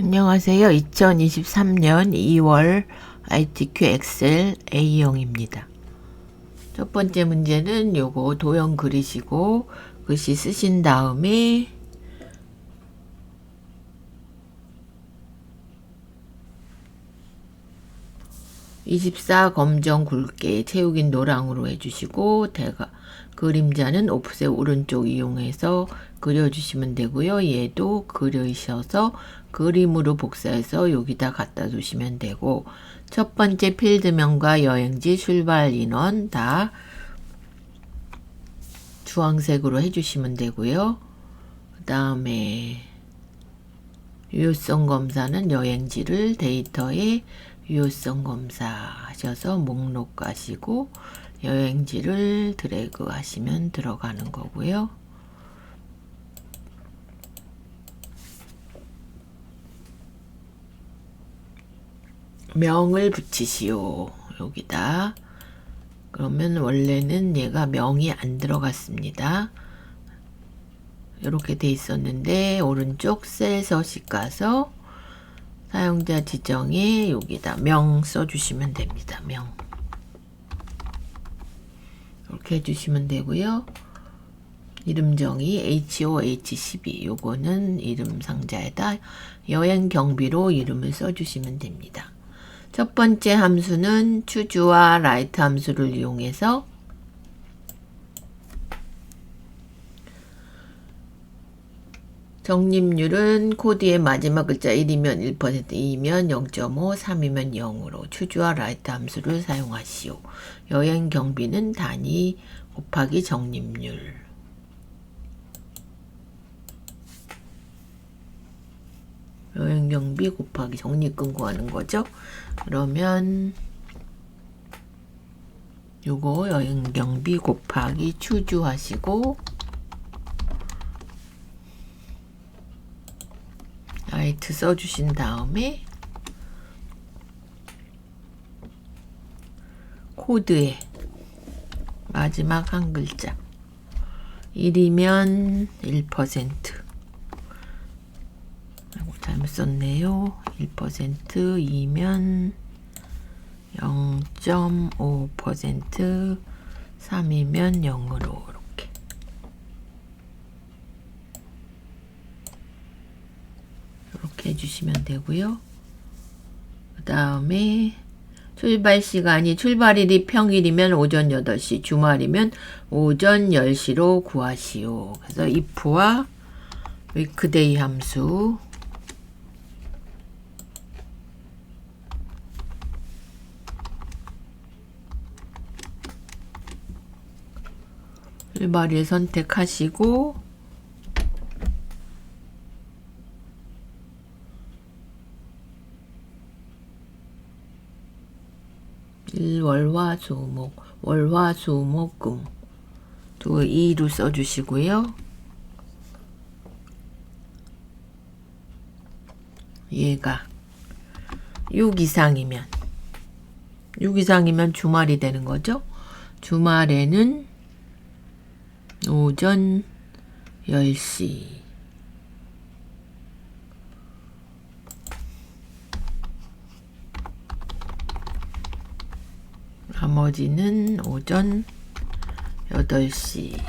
안녕하세요. 2023년 2월 ITQ 엑셀 A형입니다. 첫 번째 문제는 요거 도형 그리시고 글씨 쓰신 다음에 (24) 검정 굵게 채우긴 노랑으로 해주시고 그림자는 오프셋 오른쪽 이용해서 그려주시면 되고요. 얘도 그리셔서 그림으로 복사해서 여기다 갖다 두시면 되고, 첫 번째 필드명과 여행지 출발 인원 다 주황색으로 해주시면 되고요. 그 다음에 유효성 검사는 여행지를 데이터에 유효성 검사 하셔서 목록 가시고 여행지를 드래그 하시면 들어가는 거고요. 명을 붙이시오. 여기다. 그러면 원래는 얘가 명이 안 들어갔습니다. 이렇게 돼 있었는데 오른쪽 셀 서식 가서 사용자 지정에 여기다 명 써주시면 됩니다. 명. 이렇게 해주시면 되고요. 이름 정의 HOH12 요거는 이름 상자에다 여행 경비로 이름을 써주시면 됩니다. 첫 번째 함수는 추주와 라이트 함수를 이용해서 적립률은 코드의 마지막 글자 1이면 1%, 2이면 0.5, 3이면 0으로 추주와 라이트 함수를 사용하시오. 여행 경비는 단위 곱하기 적립률. 여행 경비 곱하기 적립금 구하는 거죠. 그러면 요거 여행 경비 곱하기 추주 하시고 라이트 써주신 다음에 코드에 마지막 한 글자 1이면 1%, 잘못 썼네요. 1%이면 0.5%, 3이면 0으로 이렇게 해주시면 되고요. 그 다음에 출발 시간이 출발일이 평일이면 오전 8시, 주말이면 오전 10시로 구하시오. 그래서 if와 weekday 함수 출발일 선택하시고 월화수목, 월화수목금 2로 써주시고요. 얘가 6 이상이면 주말이 되는 거죠. 주말에는 오전 10시. 나머지는 오전 8시.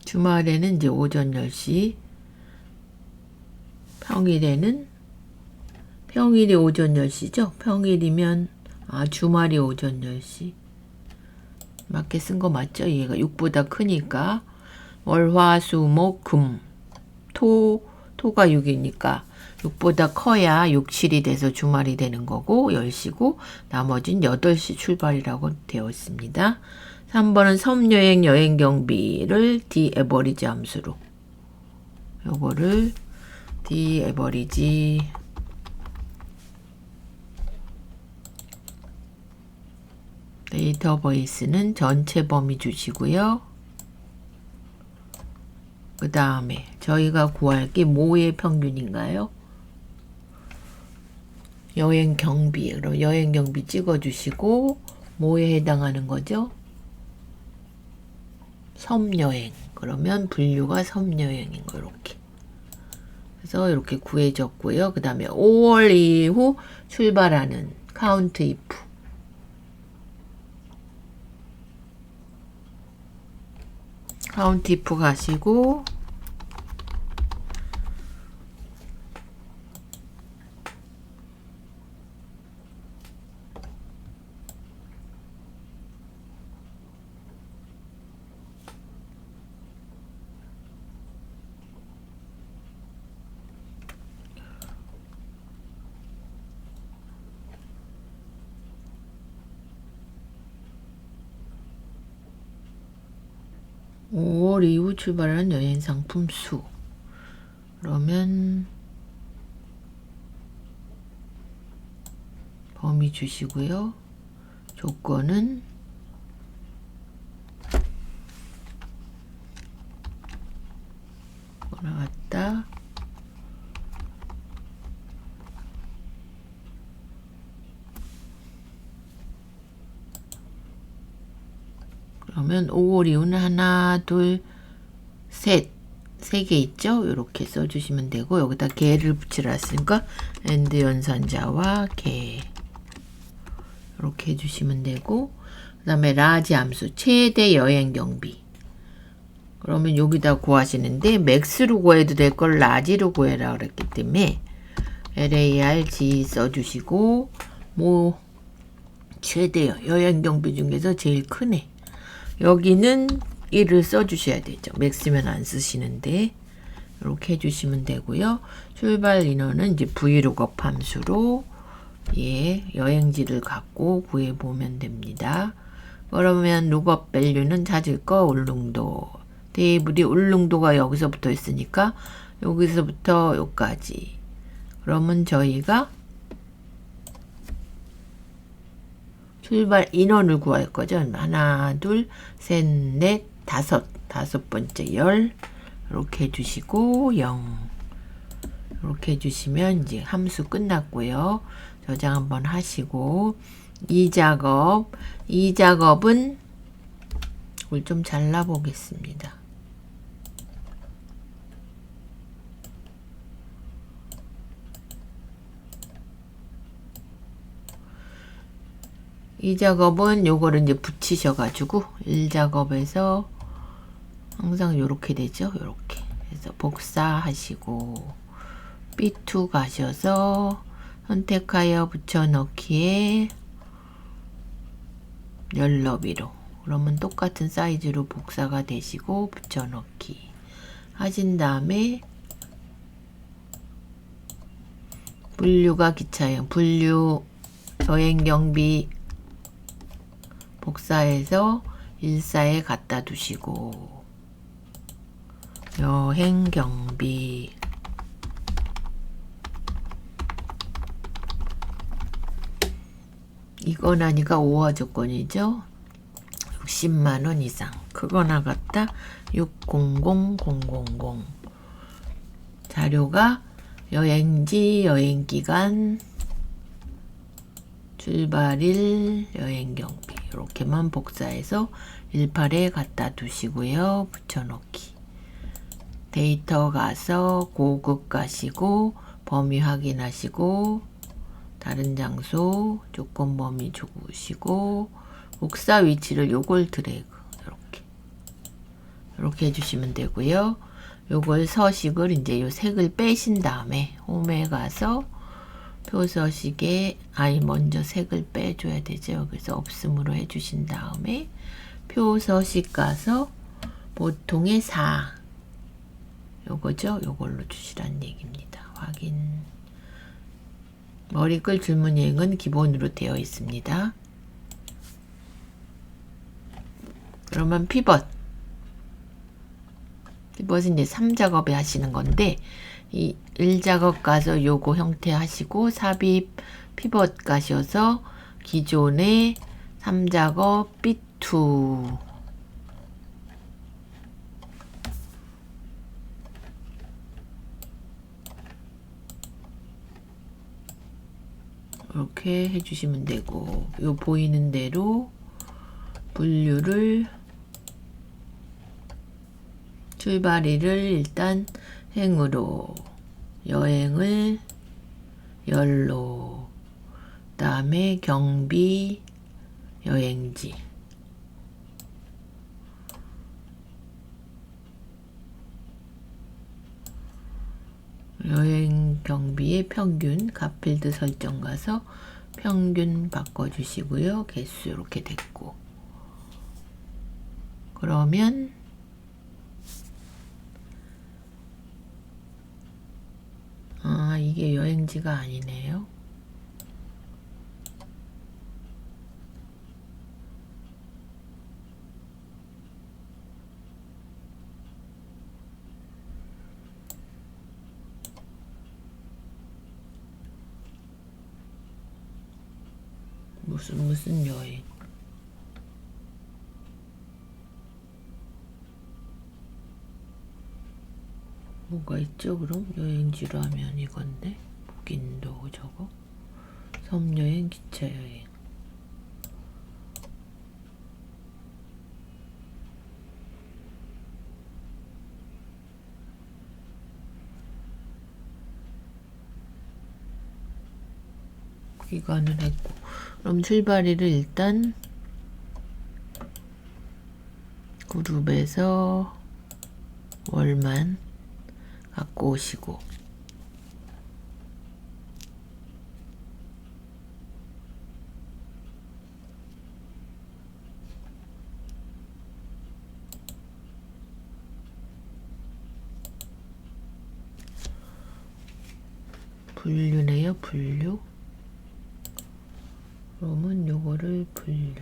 주말에는 이제 오전 10시. 평일이 오전 10시죠? 평일이면, 주말이 오전 10시. 맞게 쓴 거 맞죠? 얘가 6보다 크니까. 월화수목금. 토가 6이니까 6보다 커야 6, 7이 돼서 주말이 되는 거고 10시고 나머지는 8시 출발이라고 되어 있습니다. 3번은 섬여행 여행 경비를 d-average 함수로 요거를 d-average 데이터베이스는 전체 범위 주시고요. 그 다음에 저희가 구할 게 뭐의 평균인가요? 여행 경비. 그럼 여행 경비 찍어주시고 뭐에 해당하는 거죠? 섬여행. 그러면 분류가 섬여행인 거 이렇게. 그래서 이렇게 구해졌고요. 그 다음에 5월 이후 출발하는 카운트 이프. 카운트 이프 가시고 5월 이후 출발하는 여행 상품 수. 그러면 범위 주시고요. 조건은 나왔다. 그러면 5월 이후는 하나, 둘, 셋. 3개 있죠? 이렇게 써주시면 되고, 여기다 개를 붙이라 했으니까, and 연산자와 개. 이렇게 해주시면 되고, 그 다음에 라지 함수, 최대 여행 경비. 그러면 여기다 구하시는데, 맥스로 구해도 될 걸 라지로 구해라 그랬기 때문에, LARG 써주시고, 뭐, 최대 여행 경비 중에서 제일 크네. 여기는 1을 써주셔야 되죠. 맥스면 안 쓰시는데 이렇게 해주시면 되고요. 출발 인원은 이제 브이로그 함수로 여행지를 갖고 구해보면 됩니다. 그러면 룩업 밸류는 찾을 거 울릉도. 테이블이 울릉도가 여기서부터 있으니까 여기서부터 여기까지. 그러면 저희가 출발 인원을 구할 거죠. 하나, 둘, 셋, 넷, 다섯 번째 10 이렇게 해주시고 0 이렇게 해주시면 이제 함수 끝났고요. 저장 한번 하시고 이 작업은 이걸 좀 잘라 보겠습니다. 이 작업은 요거를 이제 붙이셔가지고 1작업에서 항상 요렇게 되죠. 요렇게 해서 복사하시고 B2 가셔서 선택하여 붙여넣기에 열너비로 그러면 똑같은 사이즈로 복사가 되시고 붙여넣기 하신 다음에 분류가 기차여행 분류 여행경비 복사해서 1사에 갖다 두시고 여행경비 이거 나니까 5화 조건이죠. 60만원 이상 그거 나갔다 600000 자료가 여행지 여행기간 출발일 여행경비 이렇게만 복사해서 18에 갖다 두시고요. 붙여넣기 데이터 가서 고급 가시고 범위 확인하시고 다른 장소 조건 범위 주시고 복사 위치를 요걸 드래그 이렇게 해주시면 되고요. 요걸 서식을 이제 요 색을 빼신 다음에 홈에 가서 표서식에 먼저 색을 빼줘야 되죠. 여기서 없음으로 해주신 다음에 표서식 가서 보통의 4 요거죠. 요걸로 주시란 얘기입니다. 확인 머리글 줄무늬행은 기본으로 되어 있습니다. 그러면 피벗은 이제 3작업에 하시는 건데 이 1작업 가서 요거 형태 하시고 삽입 피벗 가셔서 기존의 3작업 B2 이렇게 해주시면 되고 요 보이는 대로 분류를 출발일을 일단 행으로, 여행을 열로, 다음에 경비, 여행지. 여행 경비의 평균, 갓필드 설정 가서 평균 바꿔주시고요. 개수 이렇게 됐고. 그러면 이게 여행지가 아니네요. 무슨 여행? 뭐가 있죠? 그럼 여행지로 하면 이건데 북인도 저거 섬여행, 기차여행. 기간을 했고, 그럼 출발일을 일단 그룹에서 월만 갖고 오시고, 분류네요. 분류. 그러면 요거를 분류.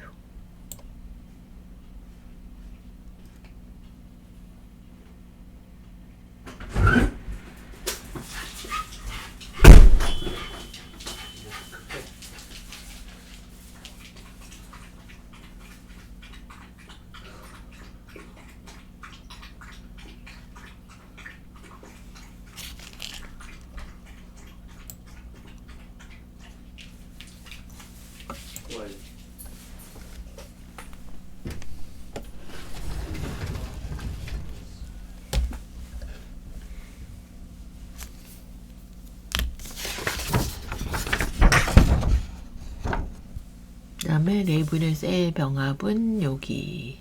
그 다음에 레이블의 셀 병합은 여기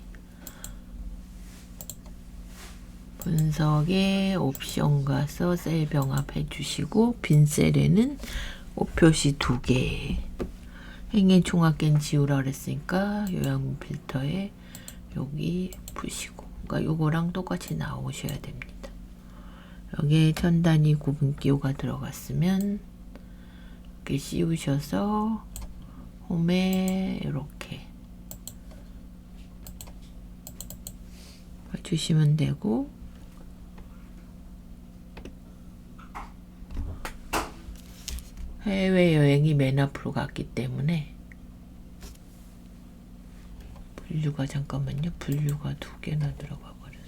분석에 옵션 가서 셀 병합 해주시고, 빈 셀에는 옷표시 2개, 행의 총합계는 지우라 그랬으니까 요양분 필터에 여기 푸시고, 그러니까 요거랑 똑같이 나오셔야 됩니다. 여기에 천 단위 구분 기호가 들어갔으면 이렇게 씌우셔서 홈에 이렇게 주시면 되고, 해외여행이 맨 앞으로 갔기 때문에 분류가, 잠깐만요, 분류가 2개나 들어가 버렸어.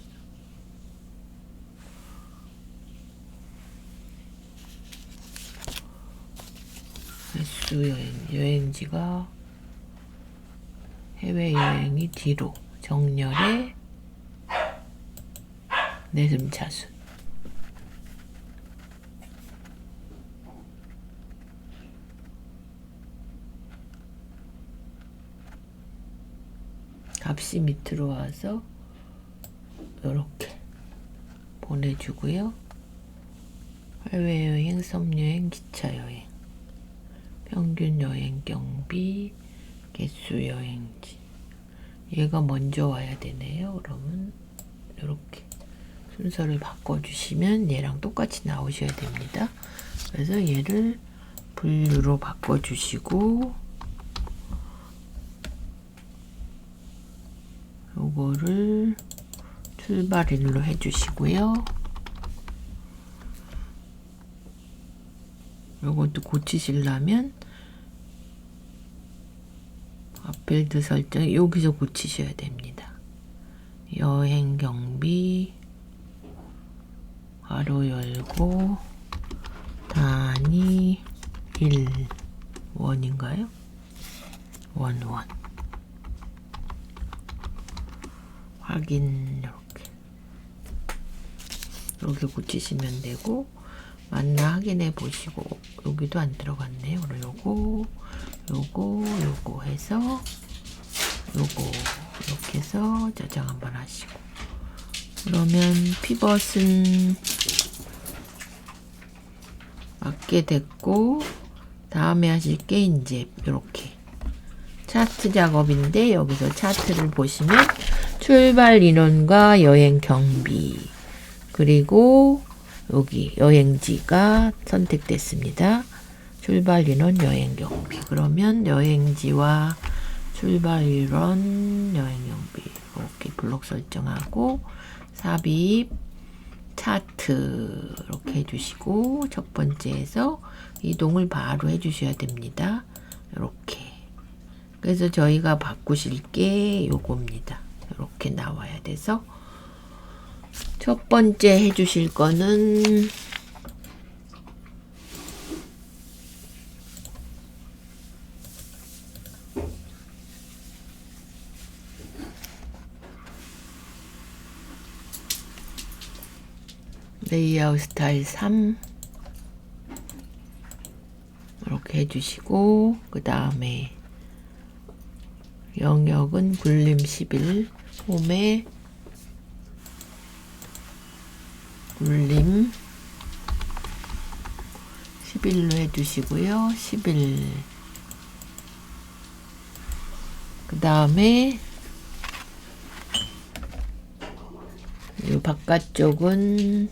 횟수 여행지가 해외여행이 뒤로, 정렬에 내림차순. 값이 밑으로 와서 이렇게 보내주고요. 해외여행, 섬여행, 기차여행, 평균 여행 경비, 개수 여행지. 얘가 먼저 와야 되네요. 그러면 이렇게 순서를 바꿔주시면 얘랑 똑같이 나오셔야 됩니다. 그래서 얘를 분류로 바꿔주시고, 요거를 출발일로 해주시고요. 요것도 고치시려면 갓필드 설정 여기서 고치셔야 됩니다. 여행 경비 괄호 열고 단위 1 원인가요? 원 확인. 이렇게 이렇게 붙이시면 되고, 맞나 확인해 보시고, 여기도 안 들어갔네요. 요거 해서 요거 이렇게 해서 저장 한번 하시고, 그러면 피벗은 맞게 됐고, 다음에 하실 게 이제 이렇게 차트 작업인데, 여기서 차트를 보시면 출발 인원과 여행 경비, 그리고 여기 여행지가 선택됐습니다. 출발 인원, 여행 경비. 그러면 여행지와 출발 인원, 여행 경비 이렇게 블록 설정하고, 삽입 차트 이렇게 해주시고, 첫 번째에서 이동을 바로 해주셔야 됩니다. 이렇게. 그래서 저희가 바꾸실 게 요겁니다. 이렇게 나와야 돼서, 첫 번째 해주실 거는 레이아웃 스타일 3 이렇게 해주시고, 그 다음에 영역은 굴림 11, 홈에 굴림 11로 해주시고요. 11. 그 다음에 이 바깥쪽은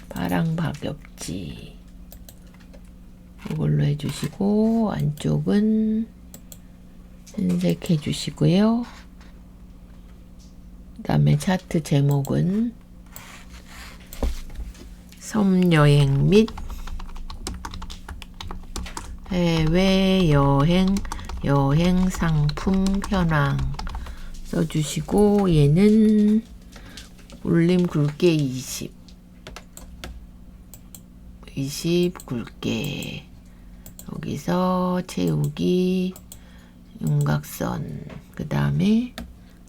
파랑 박엽지 이걸로 해주시고, 안쪽은 흰색 해주시고요. 그 다음에 차트 제목은 섬여행 및 해외여행 여행 상품 현황 써주시고, 얘는 울림 굵게 20 굵게, 여기서 채우기 윤곽선, 그 다음에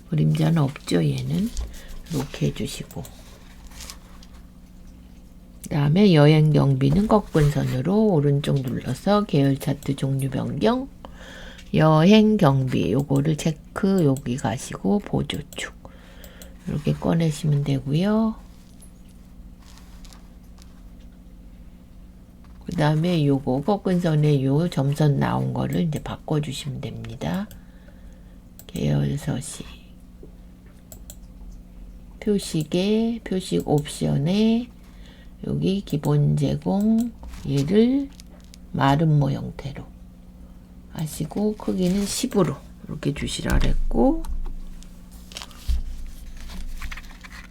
그림자는 없죠. 얘는 이렇게 해주시고, 그 다음에 여행 경비는 꺾은 선으로 오른쪽 눌러서 계열 차트 종류 변경, 여행 경비 요거를 체크, 여기 가시고 보조축 이렇게 꺼내시면 되고요. 그 다음에 요거 꺾은 선에 요 점선 나온 거를 이제 바꿔주시면 됩니다. 계열 서식, 표식에 표식 옵션에 여기 기본 제공, 얘를 마름모 형태로 하시고, 크기는 10으로 이렇게 주시라 그랬고,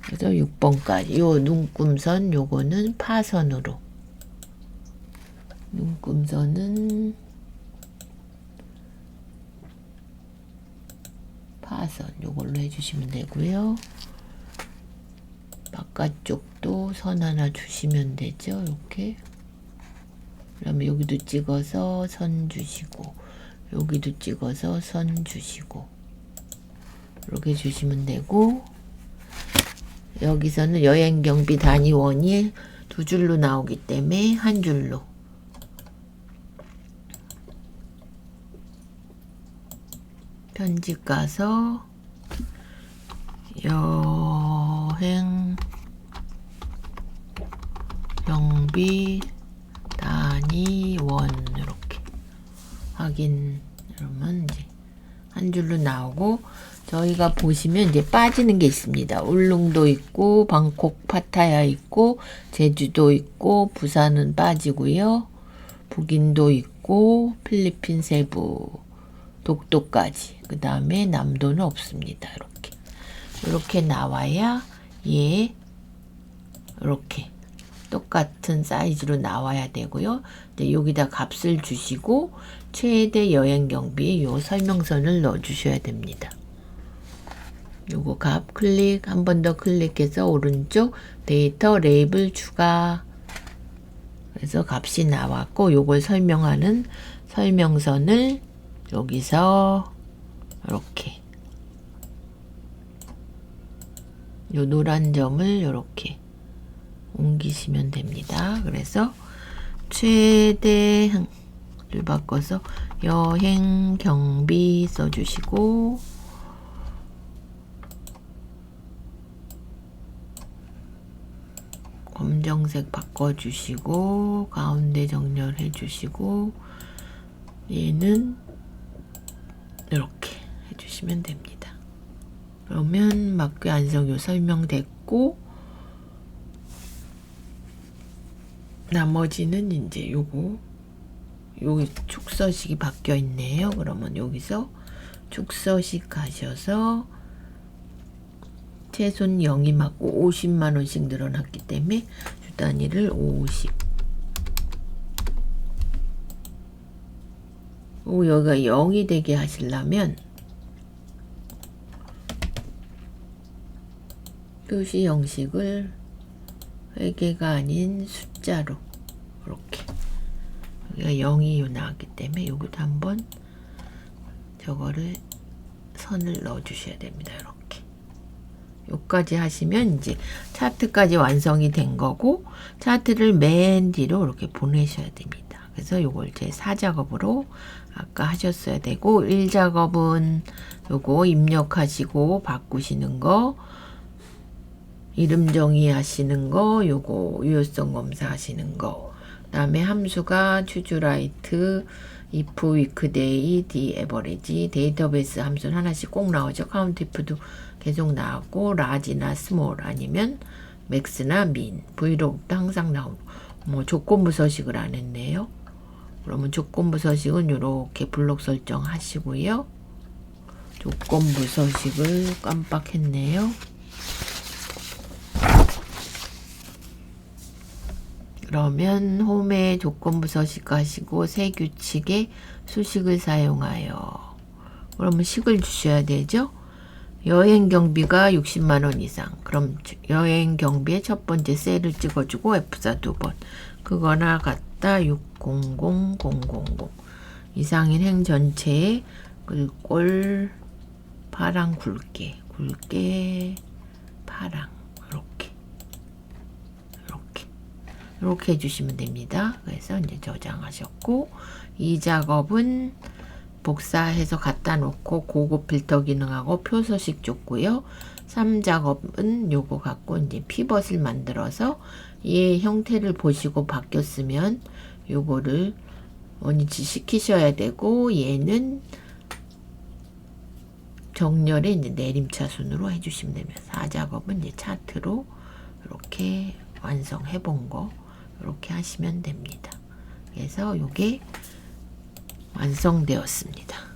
그래서 6번까지 요 눈금선 요거는 파선으로, 눈금선은 파선 요걸로 해주시면 되고요. 바깥쪽도 선 하나 주시면 되죠. 이렇게. 그다음에 여기도 찍어서 선 주시고, 여기도 찍어서 선 주시고, 이렇게 주시면 되고, 여기서는 여행 경비 단위원이 두 줄로 나오기 때문에 한 줄로, 편집 가서 여행 경비 단위원 이렇게 확인, 이러면 이제 한 줄로 나오고, 저희가 보시면 이제 빠지는 게 있습니다. 울릉도 있고, 방콕 파타야 있고, 제주도 있고, 부산은 빠지고요. 북인도 있고, 필리핀 세부, 독도까지. 그 다음에 남도는 없습니다. 이렇게 나와야 얘 이렇게 똑같은 사이즈로 나와야 되고요. 이제 여기다 값을 주시고, 최대 여행 경비에 요 설명선을 넣어 주셔야 됩니다. 요거 값 클릭, 한 번 더 클릭해서 오른쪽 데이터 레이블 추가, 그래서 값이 나왔고, 요걸 설명하는 설명선을 여기서 이렇게 요 노란 점을 이렇게 옮기시면 됩니다. 그래서 최대를 바꿔서 여행 경비 써주시고 검정색 바꿔주시고 가운데 정렬해 주시고 얘는 이렇게 해주시면 됩니다. 그러면 막귀 안성요 설명됐고 나머지는 이제 여기 축서식이 바뀌어 있네요. 그러면 여기서 축서식 가셔서 최손 영임하고 50만원씩 늘어났기 때문에 주 단위를 50. 여기가 0이 되게 하시려면 표시 형식을 회계가 아닌 숫자로 이렇게 여기가 0이 나왔기 때문에 여기도 한번 저거를 선을 넣어 주셔야 됩니다. 이렇게 여기까지 하시면 이제 차트까지 완성이 된 거고 차트를 맨 뒤로 이렇게 보내셔야 됩니다. 그래서 요걸 제 4작업으로 아까 하셨어야 되고 1작업은 요거 입력하시고 바꾸시는 거 이름 정의하시는 거 요거 유효성 검사하시는 거 그다음에 함수가 choosewrite if weekday the average 데이터베이스 함수는 하나씩 꼭 나오죠. count if도 계속 나오고 large나 small 아니면 max나 min 브이로그도 항상 나오고 뭐 조건부 서식을 안 했네요. 그러면 조건부 서식은 이렇게 블록 설정 하시고요. 조건부 서식을 깜빡했네요. 그러면 홈에 조건부 서식 하시고 새 규칙에 수식을 사용하여 그러면 식을 주셔야 되죠. 여행 경비가 60만원 이상 그럼 여행 경비의 첫 번째 셀을 찍어주고 F4 2번 그거나 같다 600000 이상인 행 전체에 그 꼴 파랑 굵게 파랑 이렇게 해주시면 됩니다. 그래서 이제 저장하셨고 이 작업은 복사해서 갖다 놓고 고급 필터 기능하고 표서식 줬고요. 3작업은 요거 갖고 이제 피벗을 만들어서 얘 형태를 보시고 바뀌었으면 요거를 원위치 시키셔야 되고 얘는 정렬에 이제 내림차순으로 해주시면 됩니다. 4작업은 이제 차트로 이렇게 완성해 본 거 이렇게 하시면 됩니다. 그래서 요게 완성되었습니다.